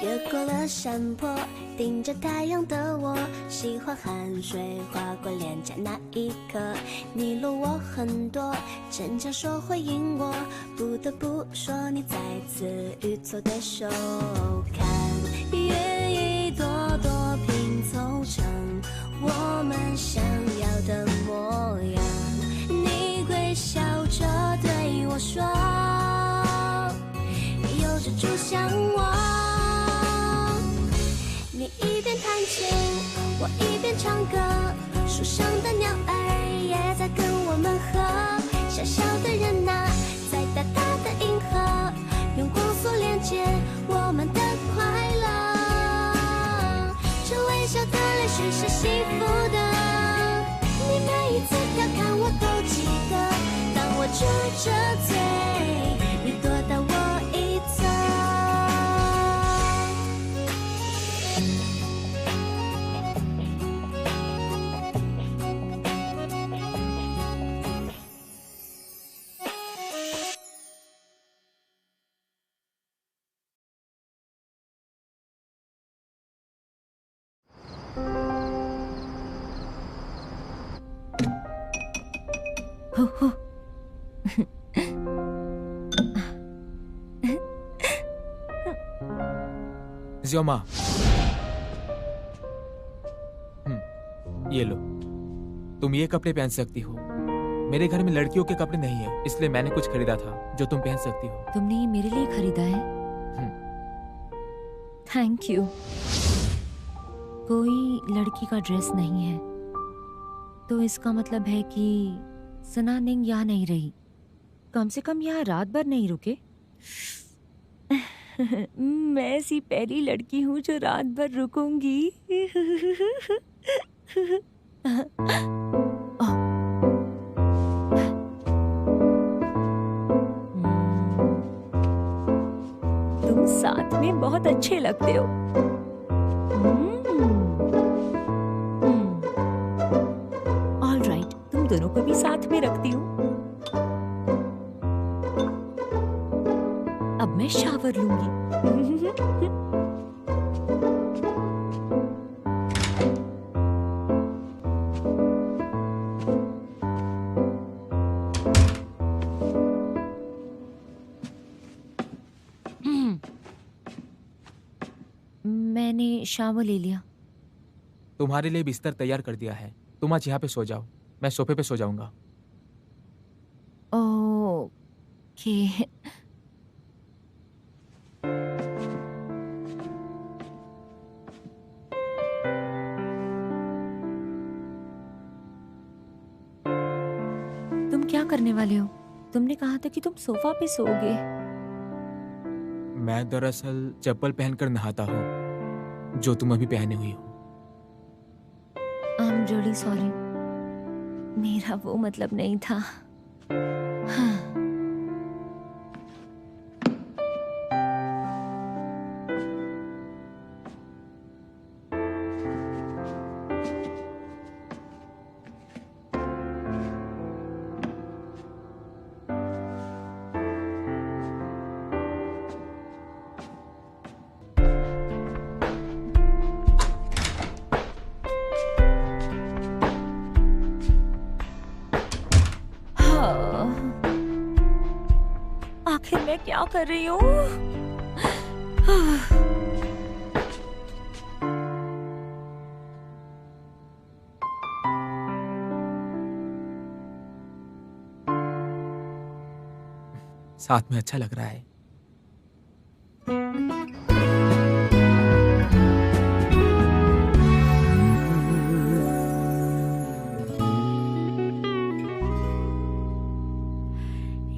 越过了山坡，顶着太阳的我，喜欢汗水划过脸颊那一刻。你落我很多，逞强说回应我，不得不说你再次与错对手。看愿一朵朵拼凑成我们想要的模样。你微笑着对我说，有着主向我。你一边弹琴，我一边唱歌，树上的鸟儿也在跟我们和。小小的人啊，在大大的银河，用光速连接我们的快乐。这微笑的泪水是幸福的，你每一次调侃我都记得。当我撅着嘴，你躲到我一侧。呼呼，ज़ियोमा, ये लो, तुम ये कपड़े पहन सकती हो। मेरे घर में लड़कियों के कपड़े नहीं है, इसलिए मैंने कुछ खरीदा था जो तुम पहन सकती हो। तुमने ये मेरे लिए खरीदा है? Thank you. कोई लड़की का ड्रेस नहीं है, तो इसका मतलब है कि सना निंग यहाँ नहीं रही। कम से कम यहाँ रात भर नहीं रुके। मैं ऐसी पहली लड़की हूँ जो रात भर रुकूंगी। तुम साथ में बहुत अच्छे लगते हो। ऑल राइट, तुम दोनों को भी साथ में रखती हूँ। अब मैं शावर लूंगी। मैंने शावर ले लिया। तुम्हारे लिए बिस्तर तैयार कर दिया है, तुम आज यहाँ पे सो जाओ, मैं सोफे पे सो जाऊंगा। ओके। तुम क्या करने वाले हो? तुमने कहा था कि तुम सोफा पे सोओगे। मैं दरअसल चप्पल पहनकर नहाता हूँ, जो तुम अभी पहने हुई हो। आई एम रियली सॉरी, मेरा वो मतलब नहीं था। हाँ। आखिर मैं क्या कर रही हूँ? साथ में अच्छा लग रहा है।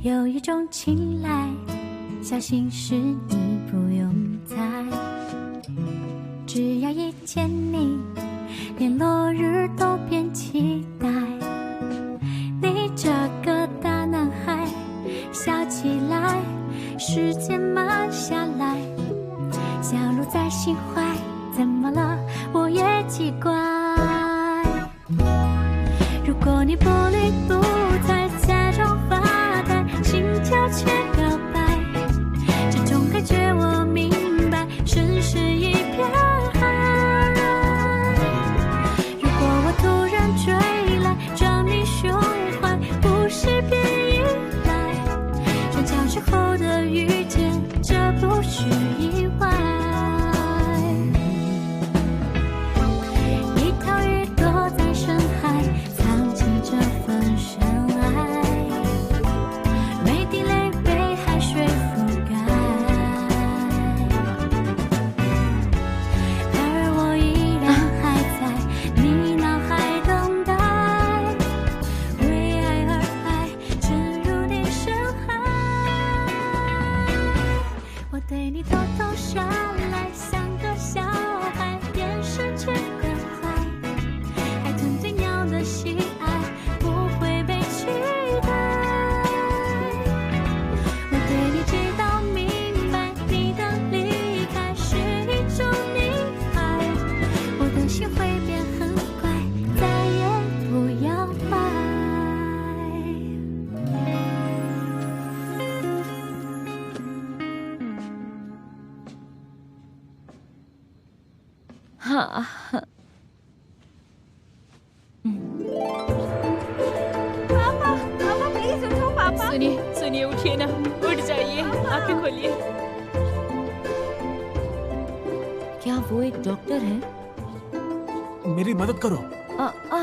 有一种青睐，小心事你不用猜，只要一见你，连落日都变期待。你这个大男孩，笑起来，时间慢下来，小鹿在心怀，怎么了？我也奇怪。如果你不理不睬，假装发呆，心跳却告白，这种感觉我明白，深深 हाँ हाँ। पापा पापा प्लीज उठो पापा। सुनिए सुनिए, उठिए ना, उठ जाइए, आंखें खोलिए। क्या वो एक डॉक्टर है? मेरी मदद करो। आ, आ,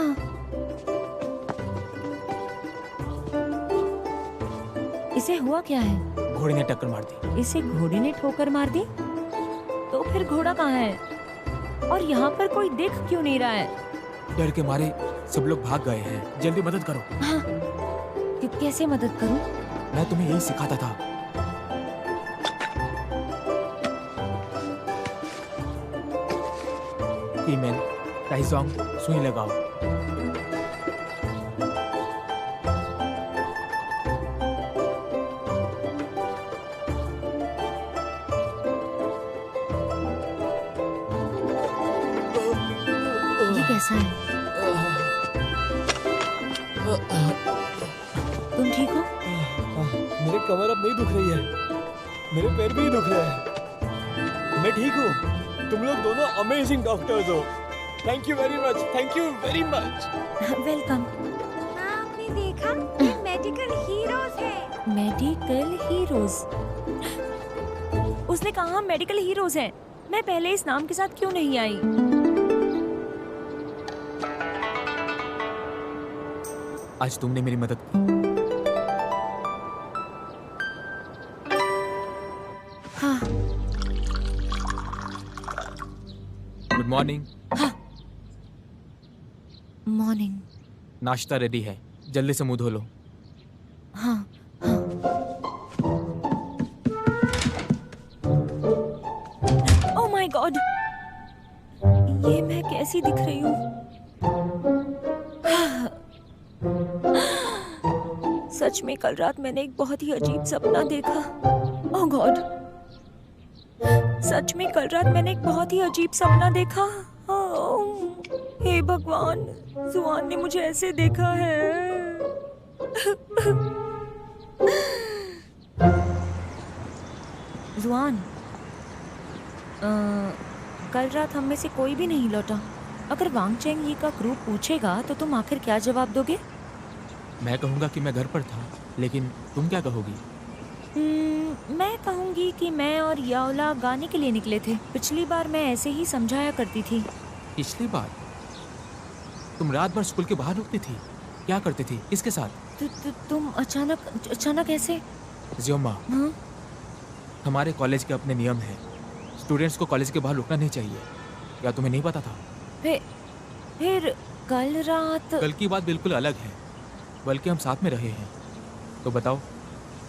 इसे हुआ क्या है? घोड़े ने टक्कर मार दी। इसे घोड़े ने ठोकर मार दी? तो फिर घोड़ा कहाँ है? और यहाँ पर कोई दिख क्यों नहीं रहा है? डर के मारे सब लोग भाग गए हैं। जल्दी मदद करो। हाँ, कैसे मदद करूं? मैं तुम्हें यही सिखाता था। कीमेन, टाइजोंग, सुई लगाओ। ये कैसा है? तुम ठीक हो? मेरे कमर अब नहीं दुख रही है, मेरे पैर भी दुख रहे हैं। मैं ठीक हूँ। तुम लोग दोनों अमेजिंग डॉक्टर्स हो। Thank you very much, thank you very much. Welcome. हाँ, आपने देखा, ये मेडिकल हीरोज हैं। Medical heroes? उसने कहा हम मेडिकल हीरोज हैं। मैं पहले इस नाम के साथ क्यों नहीं आई? आज तुमने मेरी मदद की। हाँ। Good morning. मॉर्निंग। नाश्ता रेडी है, जल्दी से मुंह धो लो। हाँ हाँ। ओह माय गॉड, ये मैं कैसी दिख रही हूँ? सच में कल रात मैंने एक बहुत ही अजीब सपना देखा। ओह गॉड, सच में कल रात मैंने एक बहुत ही अजीब सपना देखा। हे भगवान, जुआन ने मुझे ऐसे देखा है। जुआन, कल रात हम में से कोई भी नहीं लौटा। अगर वांग चेंग यी का ग्रुप पूछेगा तो तुम आखिर क्या जवाब दोगे? मैं कहूँगा कि मैं घर पर था, लेकिन तुम क्या कहोगी? मैं कहूँगी कि मैं और याओला गाने के लिए निकले थे। पिछली बार मैं ऐसे ही समझाया करती थी। पिछली बार तुम रात भर स्कूल के बाहर रुकती थी, क्या करती थी, किसके साथ? तुम अचानक ऐसे? ज़ियोमा, हाँ? हमारे कॉलेज के अपने नियम हैं। स्टूडेंट्स को कॉलेज के बाहर रुकना नहीं चाहिए। क्या तुम्हें नहीं पता था? फिर कल रात? कल की बात बिल्कुल अलग है, बल्कि हम साथ में रहे हैं। तो बताओ,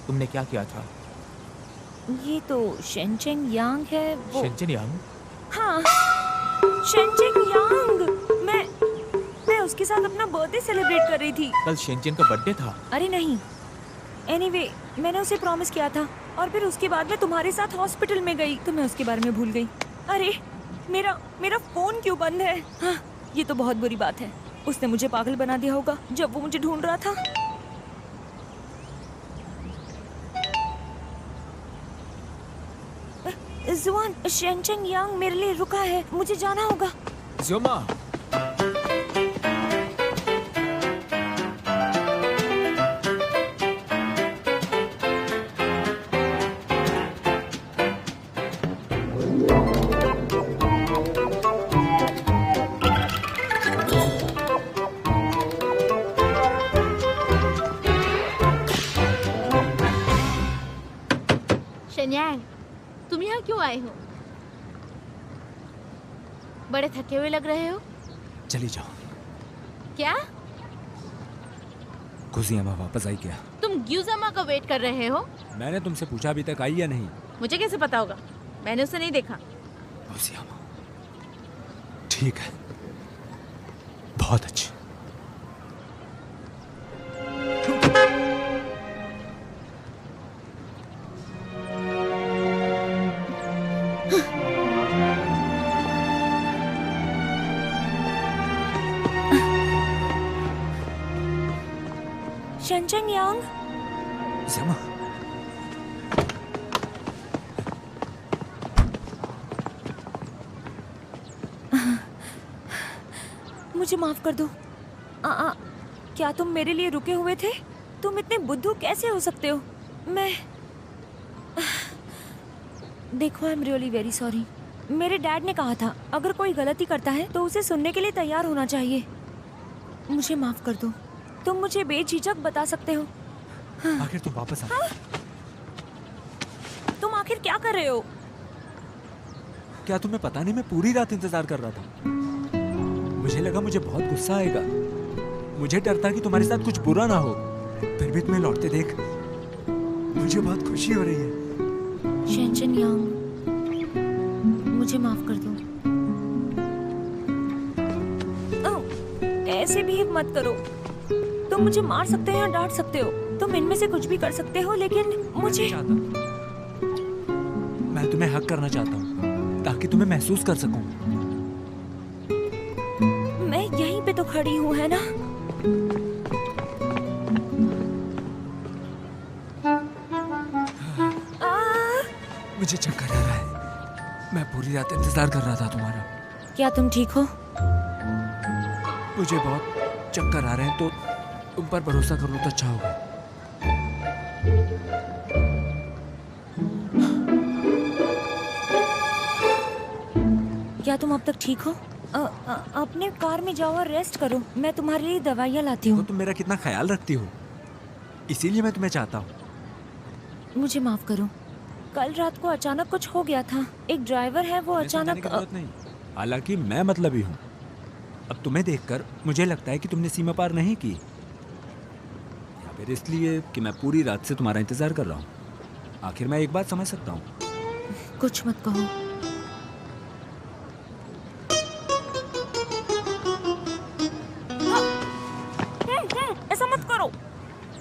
तुमने क्या किया था? ये तो शेनचेंग यांग है वो। शेनचेन यांग? हाँ, शेनचेंग यांग। मैं उसके साथ अपना बर्थडे सेलिब्रेट कर रही थी। कल शेनचेन का बर्थडे था? अरे नहीं, एनीवे, मैंने उसे प्रॉमिस किया था और फिर उसके बाद मैं तुम्हारे साथ हॉस्पिटल में गई तो मैं उसके बारे में भूल गई। अरे मेरा फोन क्यों बंद है? हाँ, ये तो बहुत बुरी बात है। उसने मुझे पागल बना दिया होगा जब वो मुझे ढूंढ रहा था। जुआन, शेनचेंग यांग मेरे लिए रुका है, मुझे जाना होगा। ज़ियोमा, शेनयांग, तुम यहाँ क्यों आए हो? बड़े थके हुए लग रहे हो। चली जाओ। क्या गुजियामा वापस आई क्या? तुम ग्यूजामा का वेट कर रहे हो? मैंने तुमसे पूछा अभी तक आई या नहीं? मुझे कैसे पता होगा? मैंने उसे नहीं देखा। गुजियामा, ठीक है, बहुत अच्छी। शेनचेंग यांग, ज़ियोमा, मुझे माफ कर दो। क्या तुम मेरे लिए रुके हुए थे? तुम इतने बुद्धू कैसे हो सकते हो? मैं देखो, I am really very sorry. मेरे डैड ने कहा था अगर कोई गलती करता है तो उसे सुनने के लिए तैयार होना चाहिए। मुझे माफ कर दो। तुम मुझे बेझिझक बता सकते हो। आखिर तुम वापस आ। तुम आखिर क्या कर रहे हो? क्या तुम्हें पता नहीं, मैं पूरी रात इंतजार कर रहा था। मुझे लगा मुझे बहुत गुस्सा आएगा, मुझे डर था कि तुम्हारे साथ कुछ बुरा ना हो। फिर भी तुम्हें लौटते देख मुझे बहुत खुशी हो रही है। शेंचन यांग, मुझे माफ कर दो। ऐसे भी मत करो। तुम मुझे मार सकते हो या डांट सकते हो, तुम इनमें से कुछ भी कर सकते हो, लेकिन मुझे मैं तुम्हें हक करना चाहता हूँ ताकि तुम्हें महसूस कर सकूं। मैं यहीं पे तो खड़ी हूँ, है ना? मुझे चक्कर आ रहा है। मैं पूरी रात इंतजार कर रहा था तुम्हारा। क्या तुम ठीक हो? मुझे बहुत चक्कर आ रहे हैं, तो तुम पर भरोसा कर लो तो अच्छा होगा। क्या तुम अब तक ठीक हो? अपने कार में जाओ और रेस्ट करो। मैं तुम्हारे लिए दवाइयाँ लाती हूँ। तुम मेरा कितना ख्याल रखती हो, इसीलिए मैं तुम्हें चाहता हूँ। मुझे माफ करो। कल रात को अचानक कुछ हो गया था। एक ड्राइवर है, वो अचानक नहीं। हालांकि मैं मतलबी हूँ। अब तुम्हें देखकर मुझे लगता है कि तुमने सीमा पार नहीं की, या फिर इसलिए कि मैं पूरी रात से तुम्हारा इंतजार कर रहा हूँ। आखिर मैं एक बात समझ सकता हूँ। कुछ मत कहो। ऐसा मत करो।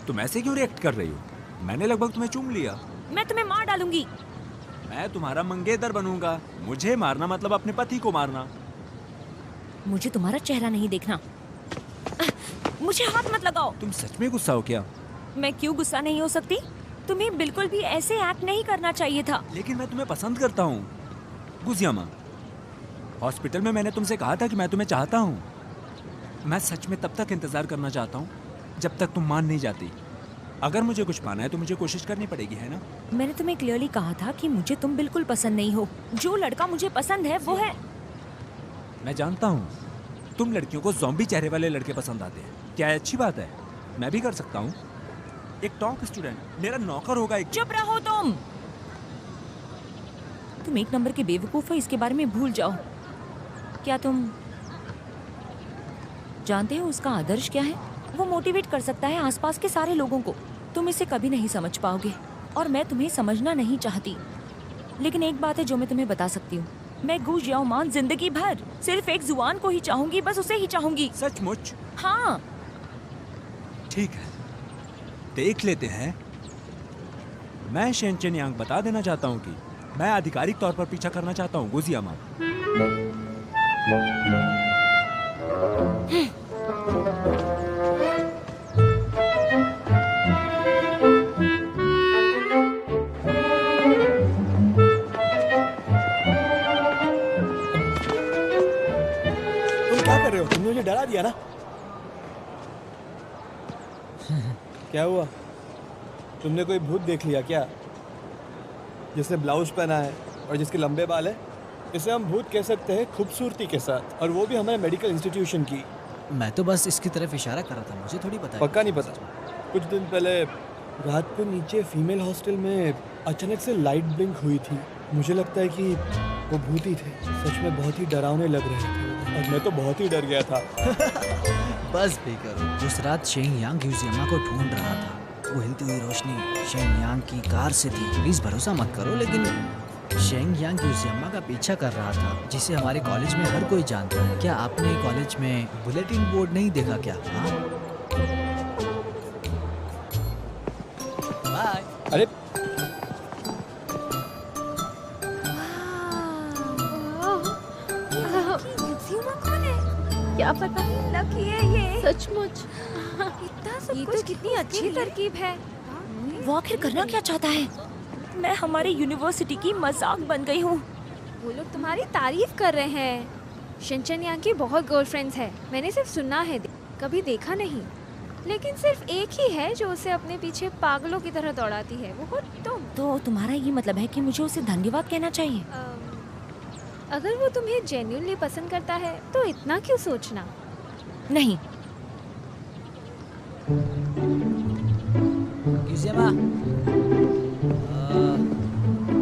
तुम ऐसे क्यों रिएक्ट कर रही हो? मैंने लगभग तुम्हें चूम लिया। मैं तुम्हें मार डालूंगी। मैं तुम्हारा मंगेतर बनूंगा। मुझे मारना मतलब अपने पति को मारना। मुझे तुम्हारा चेहरा नहीं देखना। मुझे हाथ मत लगाओ। तुम सच में गुस्सा हो क्या? मैं क्यों गुस्सा नहीं हो सकती? तुम्हें बिल्कुल भी ऐसे एक्ट नहीं करना चाहिए था। लेकिन मैं तुम्हें पसंद करता हूँ गुजियामा। हॉस्पिटल में मैंने तुमसे कहा था कि मैं तुम्हें चाहता हूँ। मैं सच में तब तक इंतजार करना चाहता हूँ जब तक तुम मान नहीं जाती। अगर मुझे कुछ पाना है तो मुझे कोशिश करनी पड़ेगी, है ना? मैंने तुम्हें क्लियरली कहा था कि मुझे तुम बिल्कुल पसंद नहीं हो। जो लड़का मुझे पसंद है वो है। मैं जानता हूँ तुम लड़कियों को ज़ॉम्बी चेहरे वाले लड़के पसंद आते हैं। क्या ये अच्छी बात है? मैं भी कर सकता हूँ। एक टॉप स्टूडेंट मेरा नौकर होगा। एक चुप रहो तुम एक नंबर के बेवकूफ हो। इसके बारे में भूल जाओ। क्या तुम जानते हो उसका आदर्श क्या है? वो मोटिवेट कर सकता है आसपास के सारे लोगों को। तुम इसे कभी नहीं समझ पाओगे और मैं तुम्हें समझना नहीं चाहती। लेकिन एक बात है जो मैं तुम्हें बता सकती हूँ। मैं गू जियाओमान जिंदगी भर सिर्फ एक जुआन को ही चाहूंगी, बस उसे ही चाहूंगी। सचमुच? हाँ। ठीक है, देख लेते हैं। मैं शेंचन यांग बता देना चाहता हूँ कि मैं आधिकारिक तौर पर पीछा करना चाहता हूँ गुजियामा। क्या कर रहे हो? तुमने मुझे डरा दिया ना। क्या हुआ? तुमने कोई भूत देख लिया क्या? जिसने ब्लाउज पहना है और जिसके लंबे बाल है, इसे हम भूत कह सकते हैं खूबसूरती के साथ, और वो भी हमारे मेडिकल इंस्टीट्यूशन की। मैं तो बस इसकी तरफ इशारा कर रहा था, मुझे थोड़ी पता है। पक्का नहीं पता। कुछ दिन पहले रात को नीचे फीमेल हॉस्टल में अचानक से लाइट ब्लिंक हुई थी। मुझे लगता है कि वो भूत ही थे। सच में बहुत ही डरावने लग रहे थे और मैं तो बहुत ही डर गया था। बस भी करो। उस रात शेंग यांग युजियामा को ढूंढ रहा था। वो हिलती हुई रोशनी शेंग यांग की कार से थी। प्लीज भरोसा मत करो, लेकिन शेंग यांग युजियामा का पीछा कर रहा था, जिसे हमारे कॉलेज में हर कोई जानता है। क्या आपने कॉलेज में बुलेटिन बोर्ड नहीं देखा क्या? बाय। अरे क्या पता लकी है ये। सचमुच इतना सब कुछ कितनी अच्छी तरकीब है। वो आखिर करना क्या चाहता है? मैं हमारी यूनिवर्सिटी की मजाक बन गई हूँ। वो लोग तुम्हारी तारीफ कर रहे हैं। शिनचैन यांग की बहुत गर्लफ्रेंड्स है, मैंने सिर्फ सुना है, कभी देखा नहीं। लेकिन सिर्फ एक ही है जो उसे अपने पीछे पागलों की तरह दौड़ाती है, वो हो तुम। तो तुम्हारा ये मतलब है कि मुझे उसे धन्यवाद कहना चाहिए? अगर वो तुम्हें जेन्युइनली पसंद करता है तो इतना क्यों सोचना? नहीं। यूजियामा,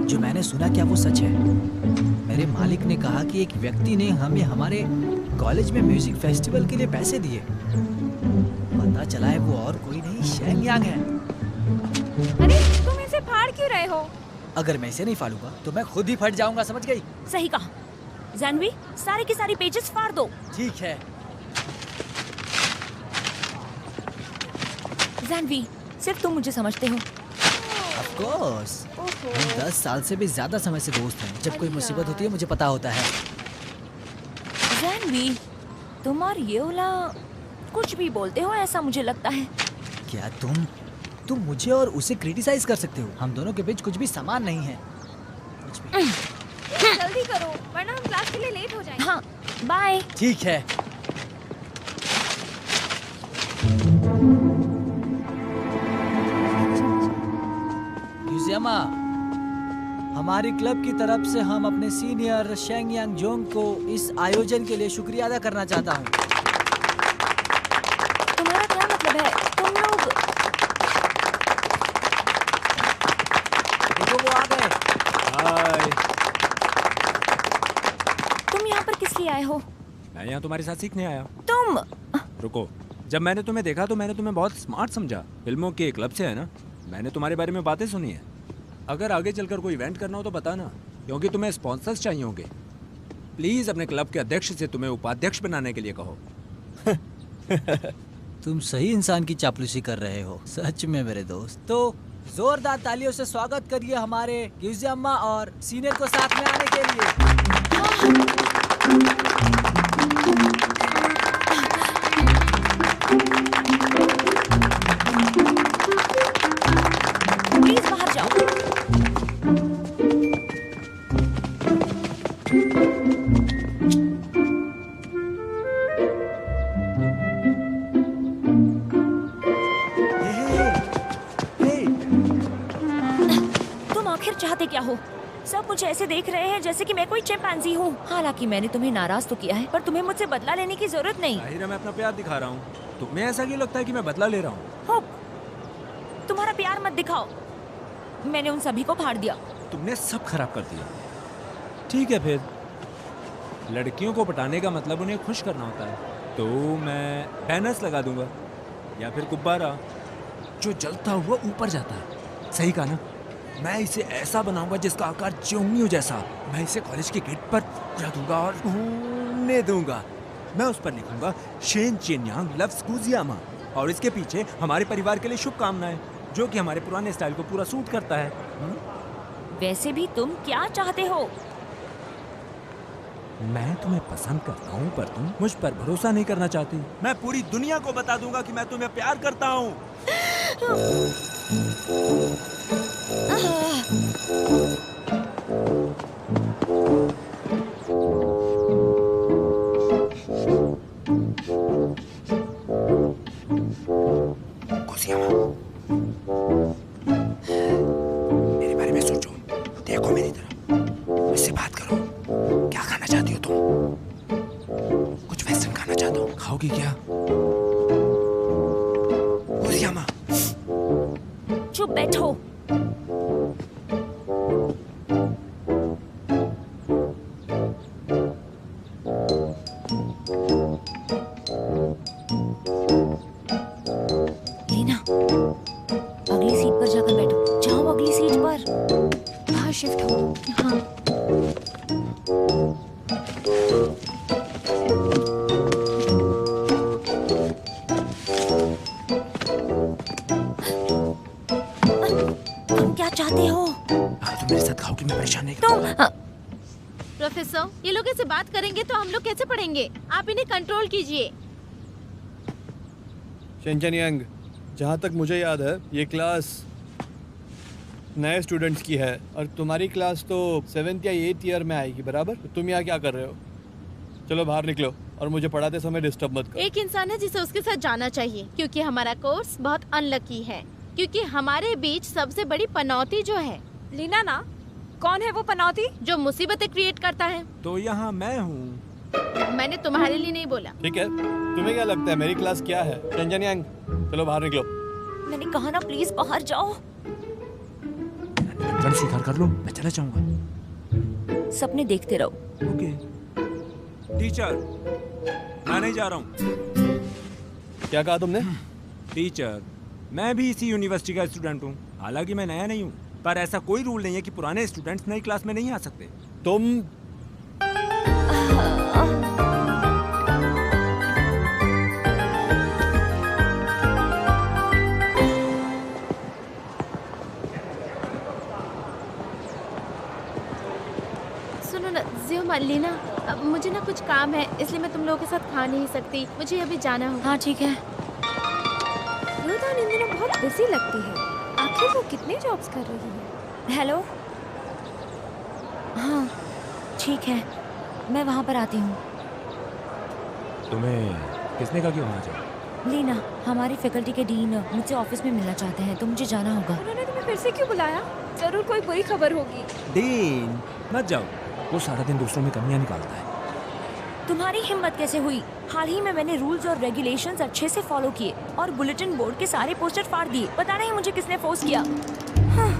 जो मैंने सुना क्या वो सच है? मेरे मालिक ने कहा कि एक व्यक्ति ने हमें हमारे कॉलेज में म्यूजिक फेस्टिवल के लिए पैसे दिए। पता चला है वो और कोई नहीं, शेंग यांग है। अरे तुम इसे फाड़ क्यों रहे हो? अगर मैं इसे नहीं फाड़ूंगा तो मैं खुद ही फट जाऊंगा, समझ गई? सही कहा। जानवी, सारे के सारे पेजेस फाड़ दो। ठीक है। जानवी, सिर्फ तुम मुझे समझते हो। Of course, हम 10 साल से भी ज्यादा समय से दोस्त हैं। जब कोई मुसीबत होती है मुझे पता होता है। जानवी, तुम और ये ओला कुछ भी बोलते हो ऐसा मुझे लगता है। क्या तुम मुझे और उसे क्रिटिसाइज कर सकते हो? हम दोनों के बीच कुछ भी समान नहीं है। कुछ भी। जल्दी करो वरना हम क्लास के लिए लेट हो जाएंगे। हाँ, बाय। ठीक है। यूजियामा, हमारी क्लब की तरफ से हम अपने सीनियर शेंग यांग जोंग को इस आयोजन के लिए शुक्रिया अदा करना चाहता हूँ। तुम्हारा क्या मतलब है? तुम लोग देखो वो आ गए। हाय। तुम यहाँ पर किस लिए आए हो? मैं यहाँ तुम्हारे साथ सीखने आया। तुम रुको, जब मैंने तुम्हें देखा तो मैंने तुम्हें बहुत स्मार्ट समझा। फिल्मों के क्लब से है ना? मैंने तुम्हारे बारे में बातें सुनी है। अगर आगे चलकर कोई इवेंट करना हो तो बताना, क्योंकि तुम्हें स्पॉन्सर्स चाहिए होंगे। प्लीज अपने क्लब के अध्यक्ष से तुम्हें उपाध्यक्ष बनाने के लिए कहो। तुम सही इंसान की चापलूसी कर रहे हो, सच में मेरे दोस्त। तो जोरदार तालियों से स्वागत करिए हमारे यूजियामा और सीनियर को साथ में आने के लिए। प्लीज बाहर जाओ। तुम आखिर चाहते क्या हो? सब मुझे ऐसे देख रहे हैं जैसे कि मैं कोई चिंपैंजी हूँ। हालांकि मैंने तुम्हें नाराज तो किया है, पर तुम्हें मुझसे बदला लेने की जरूरत नहीं। जाहिर है मैं अपना प्यार दिखा रहा हूँ। तुम्हें ऐसा क्यों लगता है कि मैं बदला ले रहा हूँ? हो, तुम्हारा प्यार मत दिखाओ। मैंने उन सभी को फाड़ दिया। तुमने सब खराब कर दिया। ठीक है फिर, लड़कियों को पटाने का मतलब उन्हें खुश करना होता है, तो मैं बैनर्स लगा दूंगा या फिर गुब्बारा जो जलता हुआ ऊपर जाता है। सही कहा ना? मैं इसे ऐसा बनाऊंगा जिसका आकार चिमनियों जैसा। मैं इसे कॉलेज के गेट पर जा दूंगा और घूमने दूंगा। मैं उस पर लिखूंगा शेन चेन यांग लव्स यूजियामा, और इसके पीछे हमारे परिवार के लिए शुभकामनाएं, जो कि हमारे पुराने स्टाइल को पूरा सूट करता है। वैसे भी तुम क्या चाहते हो? मैं तुम्हें पसंद करता हूँ, पर तुम मुझ पर भरोसा नहीं करना चाहती। मैं पूरी दुनिया को बता दूंगा कि मैं तुम्हें प्यार करता हूँ। मेरे बारे में सोचो, देखो मेरी तरफ, मुझसे बात करो। क्या खाना चाहती हो तुम? कुछ वेस्टर्न खाना चाहता हूँ, खाओगी क्या? यूजियामा, चुप बैठो। लीना, अगली सीट पर जाकर बैठो। जाओ अगली सीट पर। बाहर शिफ्ट हो। हाँ। तुम क्या चाहते हो? अगर तुम मेरे साथ खाओगी मैं परेशान नहीं तुम प्रोफेसर, ये लोग ऐसे बात करेंगे तो हम लोग कैसे पढ़ेंगे? आप इन्हें कंट्रोल कीजिए। शेंचन यांग, जहाँ तक मुझे याद है ये क्लास नए स्टूडेंट्स की है और तुम्हारी क्लास तो 7th या 8th ईयर में आएगी, बराबर? तो तुम यहाँ क्या कर रहे हो? चलो बाहर निकलो और मुझे पढ़ाते समय डिस्टर्ब मत करो। एक इंसान है जिसे उसके साथ जाना चाहिए, क्योंकि हमारा कोर्स बहुत अनलकी है, क्योंकि हमारे बीच सबसे बड़ी पनौती जो है। लीना ना, कौन है वो पनौती? जो मुसीबतें क्रिएट करता है। तो यहाँ मैं हूँ। मैंने तुम्हारे लिए नहीं बोला। ठीक है, तुम्हें क्या लगता है मेरी क्लास क्या है? टेंशन यांग, चलो बाहर निकलो। मैंने कहा ना प्लीज बाहर जाओ। गण स्वीकार कर लो, मैं चला जाऊंगा। सपने देखते रहो। ओके टीचर, मैं नहीं जा रहा हूँ। क्या कहा तुमने? टीचर, मैं भी इसी यूनिवर्सिटी का स्टूडेंट हूँ। हालांकि मैं नया नहीं हूँ, पर ऐसा कोई रूल नहीं है कि पुराने स्टूडेंट्स नई क्लास में नहीं आ सकते। तुम सुनो ना जियो लीना, अब मुझे ना कुछ काम है, इसलिए मैं तुम लोगों के साथ खा नहीं सकती। मुझे अभी जाना होगा। हाँ ठीक है। रोदान इन दिनों बहुत बिजी लगती है। आखिर वो कितने जॉब्स कर रही है? हेलो। हाँ ठीक है, मैं वहाँ पर आती हूँ। तुम्हें किसने कहा कि वहाँ जाओ? लीना, हमारी फैकल्टी के डीन मुझसे ऑफिस में मिलना चाहते हैं, तो मुझे जाना होगा। उन्होंने तुम्हें फिर से क्यों बुलाया? जरूर कोई बुरी खबर होगी। डीन मत जाओ, वो सारा दिन दूसरों में कमियां निकालता है। तुम्हारी हिम्मत कैसे हुई? हाल ही में मैंने रूल्स और रेगुलेशंस अच्छे से फॉलो किए और बुलेटिन बोर्ड के सारे पोस्टर फाड़ दिए। पता नहीं मुझे किसने फोर्स किया। हाँ।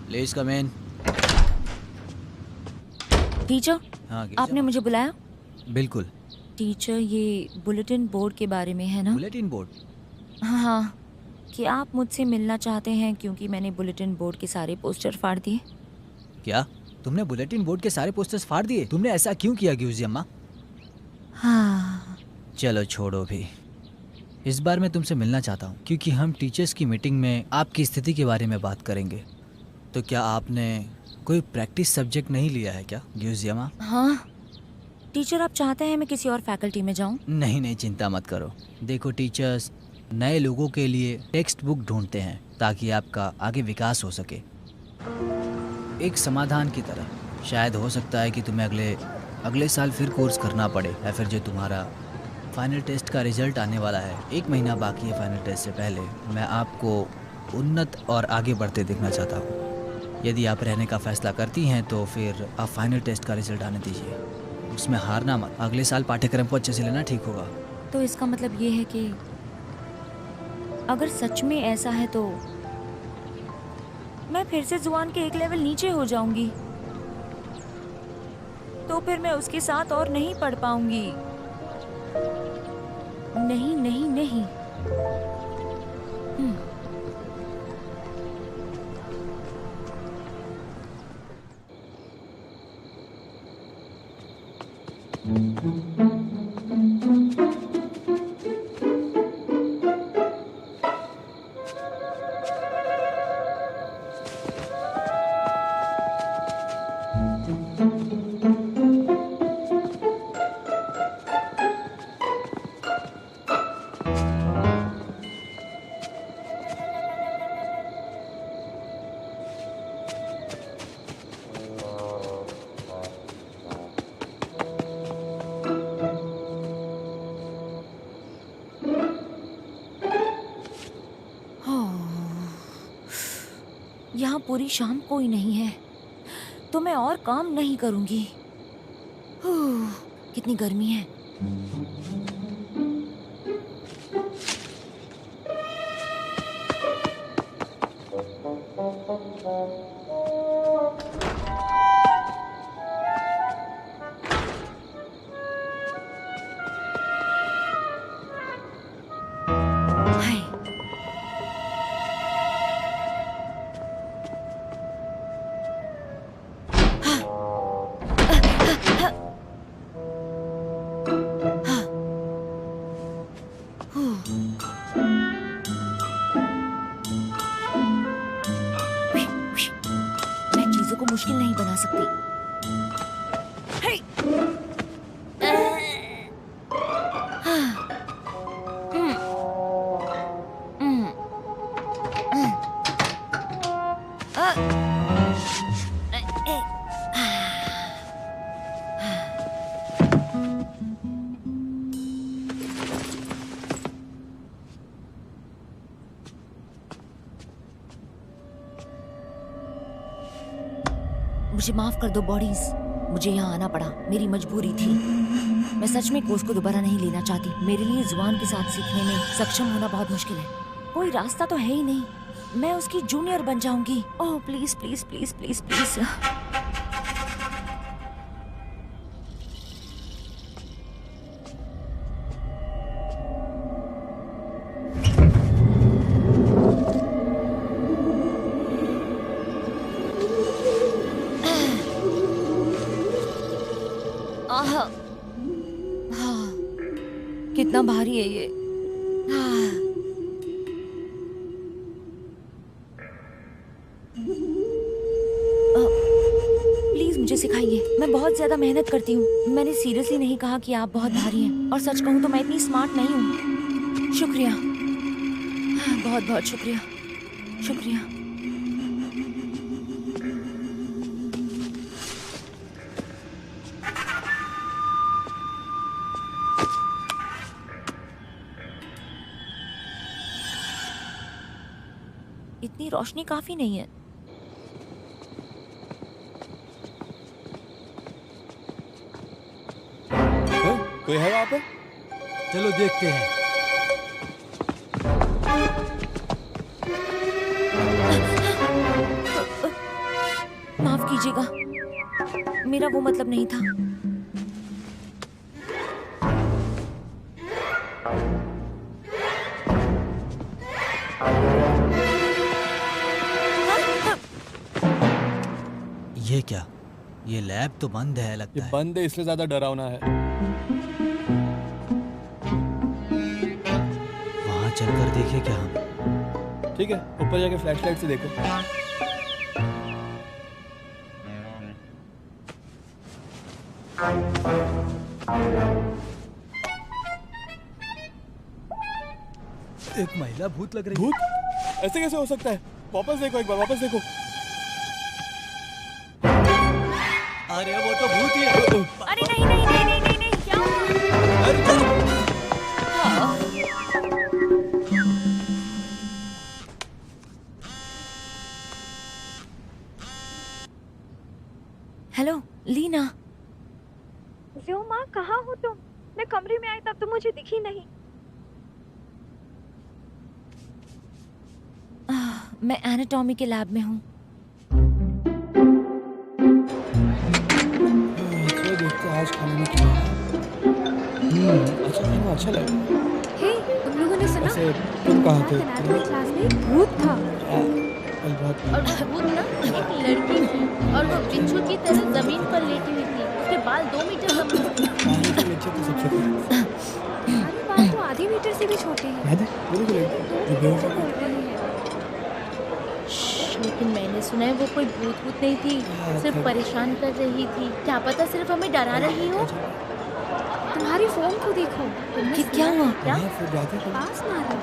Please come in. टीचर, हाँ आपने मुझे बुलाया? बिल्कुल। टीचर, ये बुलेटिन बोर्ड के बारे में है ना? Bulletin board? हाँ। क्या आप मुझसे मिलना चाहते हैं क्योंकि मैंने बुलेटिन बोर्ड के सारे पोस्टर फाड़ दिए? क्या तुमने बुलेटिन बोर्ड के सारे पोस्टर्स फाड़ दिए? तुमने ऐसा क्यों किया ग्यूजी अम्मा? हाँ। चलो छोड़ो भी। इस बार मैं तुमसे मिलना चाहता हूँ क्योंकि हम टीचर्स की मीटिंग में आपकी स्थिति के बारे में बात करेंगे। तो क्या आपने कोई प्रैक्टिस सब्जेक्ट नहीं लिया है क्या ग्यूजी अम्मा? हाँ टीचर, आप चाहते हैं मैं किसी और फैकल्टी में जाऊँ? नहीं नहीं, चिंता मत करो। देखो टीचर्स नए लोगों के लिए टेक्स्ट बुक ढूंढते हैं ताकि आपका आगे विकास हो सके, एक समाधान की तरह। शायद हो सकता है कि तुम्हें अगले साल फिर कोर्स करना पड़े, या फिर जो तुम्हारा फाइनल टेस्ट का रिजल्ट आने वाला है, 1 महीना बाकी है फाइनल टेस्ट से पहले, मैं आपको उन्नत और आगे बढ़ते देखना चाहता हूँ। यदि आप रहने का फैसला करती हैं तो फिर आप फाइनल टेस्ट का रिजल्ट आने दीजिए, उसमें हारना मत। अगले साल पाठ्यक्रम को अच्छे से लेना, ठीक होगा? तो इसका मतलब ये है कि अगर सच में ऐसा है तो मैं फिर से जुआन के 1 लेवल नीचे हो जाऊंगी, तो फिर मैं उसके साथ और नहीं पढ़ पाऊंगी। नहीं नहीं नहीं। यहाँ पूरी शाम कोई नहीं है तो मैं और काम नहीं करूंगी। कितनी गर्मी है। हे मुझे माफ कर दो बॉडीज, मुझे यहाँ आना पड़ा, मेरी मजबूरी थी। मैं सच में कोर्स को दोबारा नहीं लेना चाहती। मेरे लिए जुबान के साथ सीखने में सक्षम होना बहुत मुश्किल है। कोई रास्ता तो है ही नहीं, मैं उसकी जूनियर बन जाऊंगी। Oh please please please please please. कितना भारी है ये। प्लीज मुझे सिखाइए, मैं बहुत ज्यादा मेहनत करती हूँ। मैंने सीरियसली नहीं कहा कि आप बहुत भारी हैं, और सच कहूँ तो मैं इतनी स्मार्ट नहीं हूँ। शुक्रिया, बहुत बहुत शुक्रिया, शुक्रिया। इतनी रोशनी काफी नहीं है। कोई है वहाँ पे? चलो देखते हैं। माफ कीजिएगा, मेरा वो मतलब नहीं था। ये क्या? ये लैब तो बंद है लगता ये है। बंद है इसलिए ज्यादा डरावना है। वहाँ चलकर देखे क्या हम? ठीक है, ऊपर जाके फ्लैशलाइट से देखो। एक महिला भूत लग रही है। भूत? ऐसे कैसे हो सकता है? वापस देखो, एक बार वापस देखो। अरे वो तो भूत ही है। अरे नहीं नहीं नहीं नहीं नहीं, नहीं क्या हुआ? अरे चलो। हेलो लीना। जो माँ कहाँ हो तुम? मैं कमरे में आई तब तुम मुझे दिखी नहीं। मैं एनाटॉमी के लैब में हूँ। देखते आज खाने में क्या है। अच्छा खाना अच्छा लगा। हे, तुम लोगों ने सुना? ऐसे तुम कहाँ थे? एनाटॉमी क्लास में एक भूत था। कल रात और वो भूत ना एक लड़की थी और वो बिच्छू की तरह जमीन पर लेटी हुई थी। उसके बाल 2 मीटर लंबे थे। खाने के नीचे तो सबसे तुम्हारे बाल तो आधे मीटर से भी छोटे हैं। लेकिन मैंने सुना है वो कोई भूत नहीं थी, सिर्फ परेशान कर रही थी। क्या पता सिर्फ हमें डरा रही हो। तुम्हारी फोन को देखो। कि क्या हुआ? क्या? पास मारा।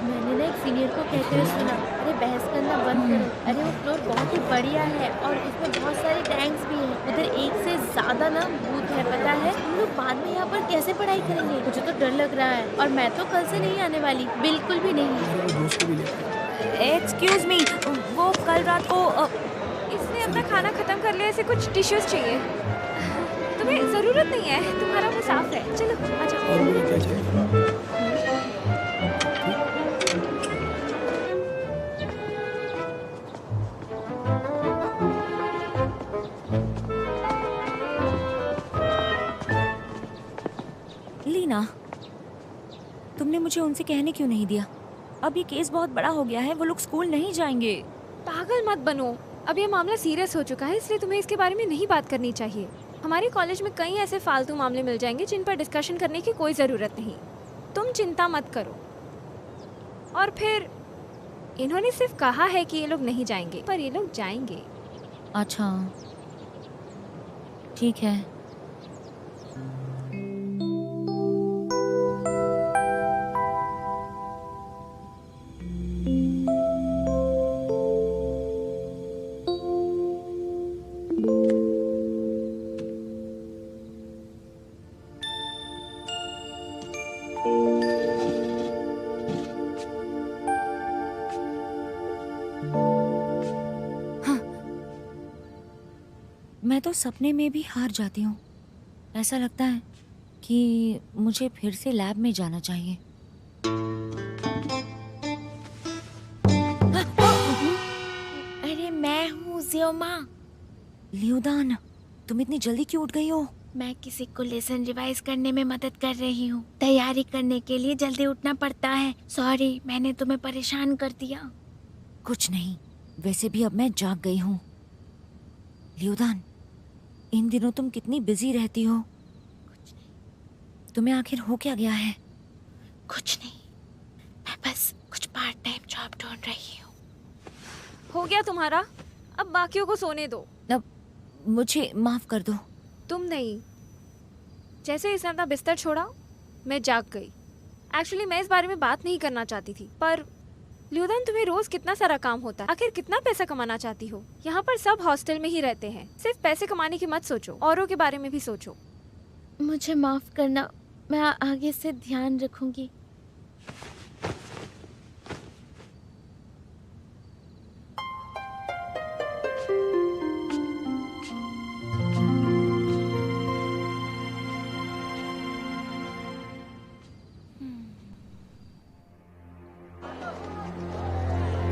मैंने ना एक सीनियर को कहते हुए सुना, अरे बहस करना बंद करो। अरे वो फ्लोर बहुत ही बढ़िया है और उसमें बहुत सारे टैंक्स भी हैं। उधर एक से ज्यादा ना भूत है, पता है? हम लोग बाद में यहाँ पर कैसे पढ़ाई करेंगे? मुझे तो डर लग रहा है और मैं तो कल से नहीं आने वाली, बिल्कुल भी नहीं। एक्सक्यूज मी, वो कल रात को इसने अपना खाना खत्म कर लिया। इसे कुछ टिश्यूज चाहिए। तुम्हें जरूरत नहीं है, तुम्हारा मुंह साफ है। चलो आ जाओ। और मुझे क्या चाहिए? लीना, तुमने मुझे उनसे कहने क्यों नहीं दिया? अब ये केस बहुत बड़ा हो गया है, वो लोग स्कूल नहीं जाएंगे। पागल मत बनो। अब ये मामला सीरियस हो चुका है, इसलिए तुम्हें इसके बारे में नहीं बात करनी चाहिए। हमारे कॉलेज में कई ऐसे फालतू मामले मिल जाएंगे जिन पर डिस्कशन करने की कोई ज़रूरत नहीं। तुम चिंता मत करो। और फिर इन्होंने सिर्फ कहा है कि ये लोग नहीं जाएंगे, पर ये लोग जाएंगे। अच्छा ठीक है, सपने में भी हार जाती हूँ। ऐसा लगता है कि मुझे फिर से लैब में जाना चाहिए। अरे मैं हूँ जियोमा। लियोदान, तुम इतनी जल्दी क्यों उठ गई हो? मैं किसी को लेसन रिवाइज करने में मदद कर रही हूँ। तैयारी करने के लिए जल्दी उठना पड़ता है। सॉरी, मैंने तुम्हें परेशान कर दिया। कुछ नहीं, वैसे भी अब मैं जाग गई हूँ। लियोदान, इन दिनों तुम कितनी बिजी रहती हो? कुछ नहीं। तुम्हें आखिर हो क्या गया है? कुछ नहीं, मैं बस कुछ पार्ट टाइम जॉब ढूंढ रही हूँ। हो गया तुम्हारा? अब बाकियों को सोने दो। अब मुझे माफ कर दो। तुम नहीं। जैसे इसने अपना बिस्तर छोड़ा, मैं जाग गई। एक्चुअली मैं इस बारे में बात नहीं करना चाहती थी, पर लियोदान, तुम्हें रोज कितना सारा काम होता है। आखिर कितना पैसा कमाना चाहती हो? यहाँ पर सब हॉस्टल में ही रहते हैं। सिर्फ पैसे कमाने की मत सोचो, औरों के बारे में भी सोचो। मुझे माफ करना, मैं आगे से ध्यान रखूंगी।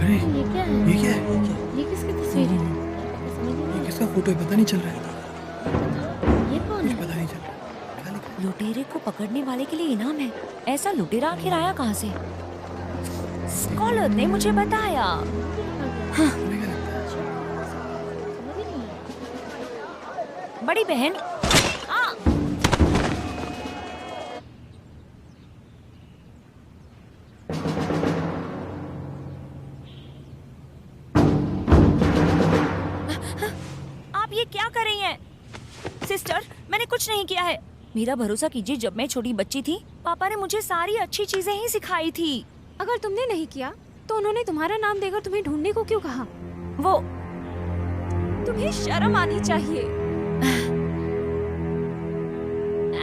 अरे ये क्या है? ये क्या है? ये किसकी तस्वीर है? ये किसका फोटो है? पता नहीं चल रहा है। ये कौन है? पता नहीं चल रहा है। क्या लिखा है? लुटेरे को पकड़ने वाले के लिए इनाम है। ऐसा लुटेरा आखिर आया कहाँ से? स्कॉलर ने मुझे बताया। तुम्हें क्या लगता है? बड़ी बहन, आप ये क्या कर रही हैं? सिस्टर, मैंने कुछ नहीं किया है। मेरा भरोसा कीजिए, जब मैं छोटी बच्ची थी पापा ने मुझे सारी अच्छी चीजें ही सिखाई थी। अगर तुमने नहीं किया तो उन्होंने तुम्हारा नाम देकर तुम्हें ढूंढने को क्यों कहा? वो तुम्हें शर्म आनी चाहिए।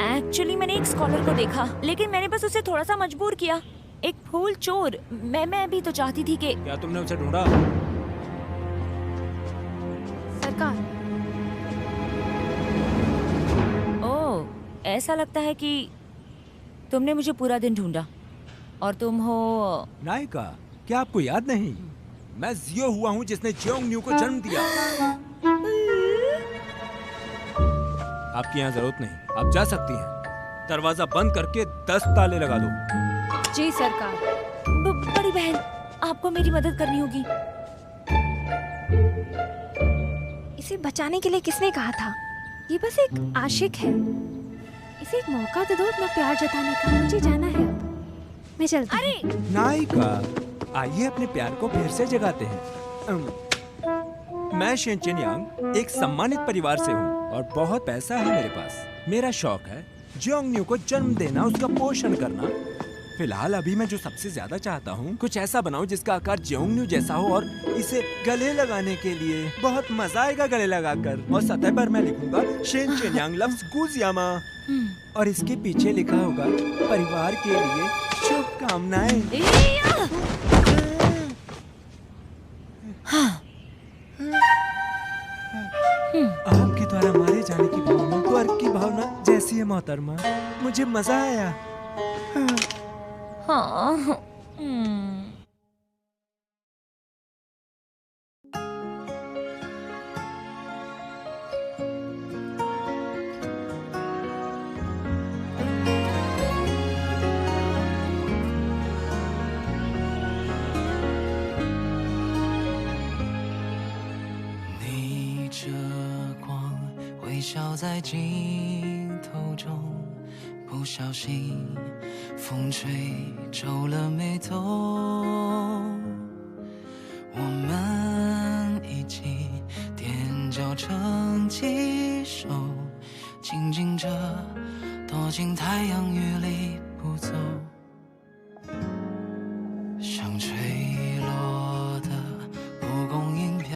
एक्चुअली मैंने एक स्कॉलर को देखा, लेकिन मैंने बस उसे थोड़ा सा मजबूर किया। एक फूल चोर। मैं भी तो चाहती थी कि क्या तुमने उसे ढूंढा? सरकार, ओह, ऐसा लगता है कि तुमने मुझे पूरा दिन ढूंढा और तुम हो। नायिका, क्या आपको याद नहीं? मैं जियो हुआ हूँ जिसने जेओंग न्यू को जन्म दिया। आपकी यहाँ जरूरत नहीं, आप जा सकती हैं। दरवाजा बंद करके 10 ताले लगा दो। जी सरकार। बड़ी बहन, आपको मेरी मदद करनी होगी। इसे बचाने के लिए किसने कहा था? ये बस एक आशिक है। इसे एक मौका तो दो अपना प्यार जताने का। मुझे जाना है अब, मैं चलती हूँ। अरे नायिका, आइए अपने प्यार को फिर से जगाते हैं। मैं शेन चिनयांग एक सम्मानित परिवार से हूँ और बहुत पैसा है मेरे पास। मेरा शौक है जेओंग न्यू को जन्म देना, उसका पोषण करना। फिलहाल अभी मैं जो सबसे ज्यादा चाहता हूँ, कुछ ऐसा बनाऊं जिसका आकार जेओंग न्यू जैसा हो और इसे गले लगाने के लिए बहुत मजा आएगा गले लगाकर। और सतह पर मैं लिखूंगा शेन चिनयांग लव्स गुजियामा और इसके पीछे लिखा होगा परिवार के लिए शुभकामनाएं। आपके द्वारा मारे जाने की भावना स्वर्ग की भावना जैसी है मोहतरमा। मुझे मजा आया। हाँ।逆着光，微笑在镜头中，不小心风吹皱了眉头。我们一起踮脚成几首，静静着躲进太阳雨里不走。